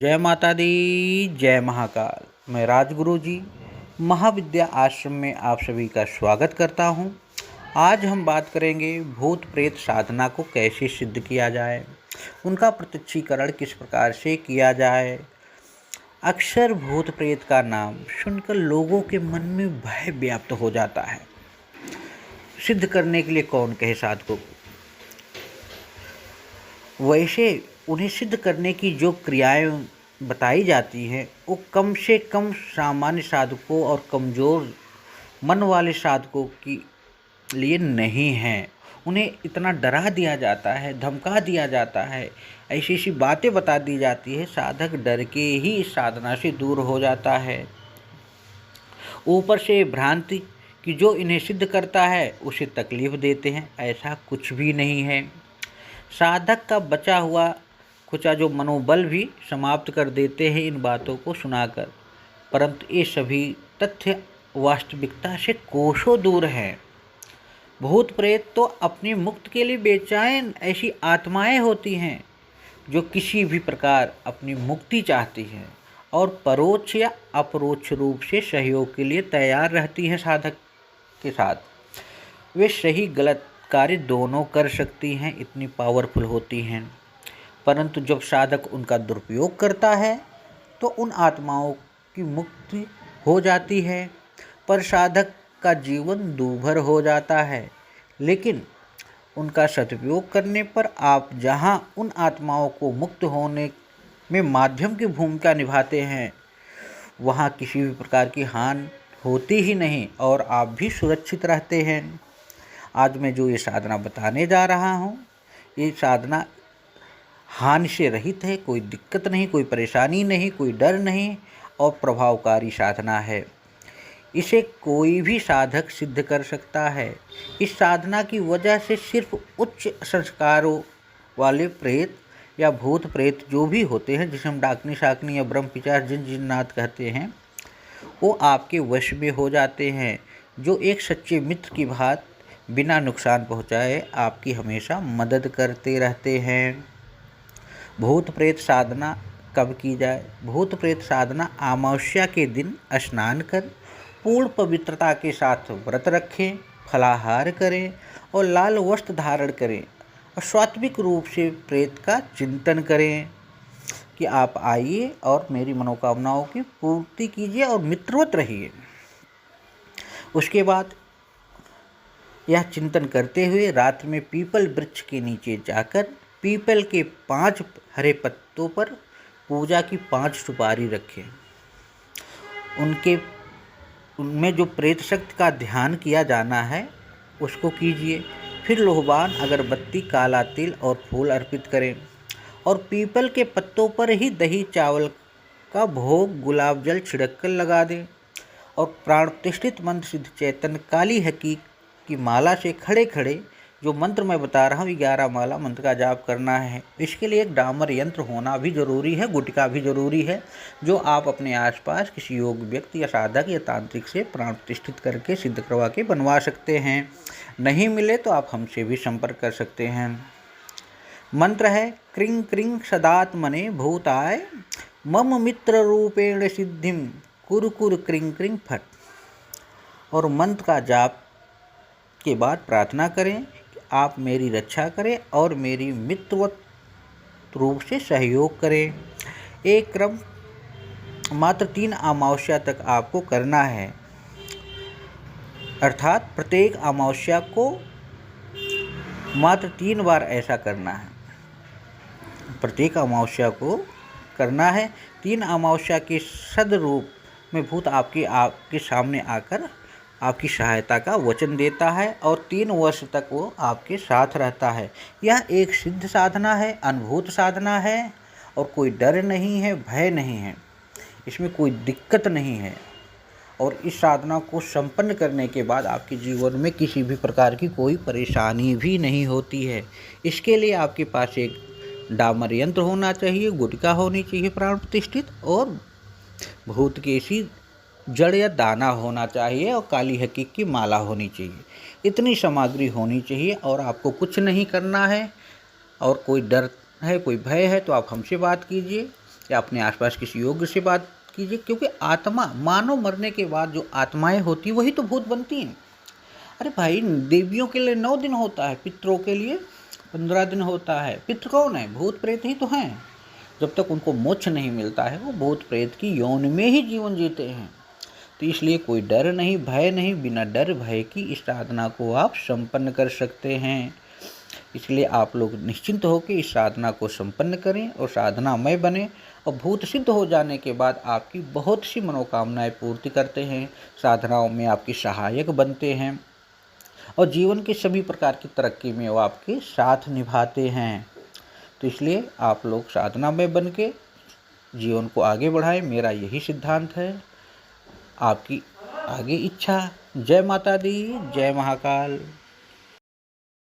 जय माता दी, जय महाकाल। मैं राजगुरु जी महाविद्या आश्रम में आप सभी का स्वागत करता हूं। आज हम बात करेंगे भूत प्रेत साधना को कैसे सिद्ध किया जाए, उनका प्रत्यक्षीकरण किस प्रकार से किया जाए। अक्सर भूत प्रेत का नाम सुनकर लोगों के मन में भय व्याप्त हो जाता है। सिद्ध करने के लिए कौन कहे साधकों को। वैसे उन्हें सिद्ध करने की जो क्रियाएं बताई जाती हैं वो कम से कम सामान्य साधकों और कमज़ोर मन वाले साधकों के लिए नहीं हैं। उन्हें इतना डरा दिया जाता है, धमका दिया जाता है, ऐसी ऐसी बातें बता दी जाती है, साधक डर के ही इस साधना से दूर हो जाता है। ऊपर से भ्रांति कि जो इन्हें सिद्ध करता है उसे तकलीफ देते हैं, ऐसा कुछ भी नहीं है। साधक का बचा हुआ कुछ जो मनोबल भी समाप्त कर देते हैं इन बातों को सुनाकर, परंतु ये सभी तथ्य वास्तविकता से कोसों दूर हैं। भूत प्रेत तो अपनी मुक्ति के लिए बेचैन ऐसी आत्माएं होती हैं जो किसी भी प्रकार अपनी मुक्ति चाहती हैं और परोक्ष या अपरोक्ष रूप से सहयोग के लिए तैयार रहती हैं साधक के साथ। वे सही गलत कार्य दोनों कर सकती हैं, इतनी पावरफुल होती हैं। परंतु जब साधक उनका दुरुपयोग करता है तो उन आत्माओं की मुक्ति हो जाती है, पर साधक का जीवन दूभर हो जाता है। लेकिन उनका सदुपयोग करने पर आप जहां उन आत्माओं को मुक्त होने में माध्यम की भूमिका निभाते हैं, वहां किसी भी प्रकार की हानि होती ही नहीं और आप भी सुरक्षित रहते हैं। आज मैं जो ये साधना बताने जा रहा हूँ, ये साधना हानि से रहित है, कोई दिक्कत नहीं, कोई परेशानी नहीं, कोई डर नहीं और प्रभावकारी साधना है। इसे कोई भी साधक सिद्ध कर सकता है। इस साधना की वजह से सिर्फ उच्च संस्कारों वाले प्रेत या भूत प्रेत जो भी होते हैं, जिसे हम डाकनी शाकनी या ब्रह्म पिशाच जिन जिन्नात कहते हैं, वो आपके वश में हो जाते हैं, जो एक सच्चे मित्र की बात बिना नुकसान पहुँचाए आपकी हमेशा मदद करते रहते हैं। भूत प्रेत साधना कब की जाए। भूत प्रेत साधना अमावस्या के दिन स्नान कर पूर्ण पवित्रता के साथ व्रत रखें, फलाहार करें और लाल वस्त्र धारण करें और सात्विक रूप से प्रेत का चिंतन करें कि आप आइए और मेरी मनोकामनाओं की पूर्ति कीजिए और मित्रवत रहिए। उसके बाद यह चिंतन करते हुए रात में पीपल वृक्ष के नीचे जाकर पीपल के 5 हरे पत्तों पर पूजा की 5 सुपारी रखें। उनमें जो प्रेत शक्ति का ध्यान किया जाना है उसको कीजिए। फिर लोहबान, अगरबत्ती, काला तिल और फूल अर्पित करें और पीपल के पत्तों पर ही दही चावल का भोग गुलाब जल छिड़क कर लगा दें और प्राण प्रतिष्ठित मंत्र सिद्ध चैतन्य काली हकीक की माला से खड़े खड़े जो मंत्र मैं बता रहा हूँ 11 माला मंत्र का जाप करना है। इसके लिए एक डामर यंत्र होना भी जरूरी है, गुटिका भी जरूरी है, जो आप अपने आसपास किसी योग्य व्यक्ति या साधक या तांत्रिक से प्राण प्रतिष्ठित करके सिद्ध करवा के बनवा सकते हैं। नहीं मिले तो आप हमसे भी संपर्क कर सकते हैं। मंत्र है क्रिं क्रिं सदात्मने भूताय मम मित्र रूपेण सिद्धिम कुरु कुरु क्रिं क्रिं फट। और मंत्र का जाप के बाद प्रार्थना करें कि आप मेरी रक्षा करें और मेरी मित्रवत रूप से सहयोग करें। एक क्रम मात्र 3 अमावस्या तक आपको करना है, अर्थात प्रत्येक अमावस्या को मात्र 3 बार ऐसा करना है। प्रत्येक अमावस्या को करना है। 3 अमावस्या के सदरूप में भूत आपके सामने आकर आपकी सहायता का वचन देता है और 3 वर्ष तक वो आपके साथ रहता है। यह एक सिद्ध साधना है, अनुभूत साधना है और कोई डर नहीं है, भय नहीं है, इसमें कोई दिक्कत नहीं है। और इस साधना को संपन्न करने के बाद आपके जीवन में किसी भी प्रकार की कोई परेशानी भी नहीं होती है। इसके लिए आपके पास एक डामर यंत्र होना चाहिए, गुटिका होनी चाहिए प्राण प्रतिष्ठित और भूत केसी जड़ या दाना होना चाहिए और काली हकीक की माला होनी चाहिए। इतनी सामग्री होनी चाहिए और आपको कुछ नहीं करना है। और कोई डर है, कोई भय है तो आप हमसे बात कीजिए। या अपने आसपास किसी योग्य से बात कीजिए, क्योंकि आत्मा, मानव मरने के बाद जो आत्माएं होती वही तो भूत बनती हैं। अरे भाई, देवियों के लिए 9 दिन होता है, पितरों के लिए 15 दिन होता है। पितृ कौन है? भूत प्रेत ही तो हैं। जब तक उनको मोक्ष नहीं मिलता है वो भूत प्रेत की यौन में ही जीवन जीते हैं। तो इसलिए कोई डर नहीं, भय नहीं, बिना डर भय की इस साधना को आप संपन्न कर सकते हैं। इसलिए आप लोग निश्चिंत होकर इस साधना को संपन्न करें और साधनामय बने, और भूत सिद्ध हो जाने के बाद आपकी बहुत सी मनोकामनाएं पूर्ति करते हैं, साधनाओं में आपकी सहायक बनते हैं और जीवन के सभी प्रकार की तरक्की में वो आपके साथ निभाते हैं। तो इसलिए आप लोग साधनामय बन के जीवन को आगे बढ़ाएं, मेरा यही सिद्धांत है। आपकी आगे इच्छा। जय माता दी, जय महाकाल।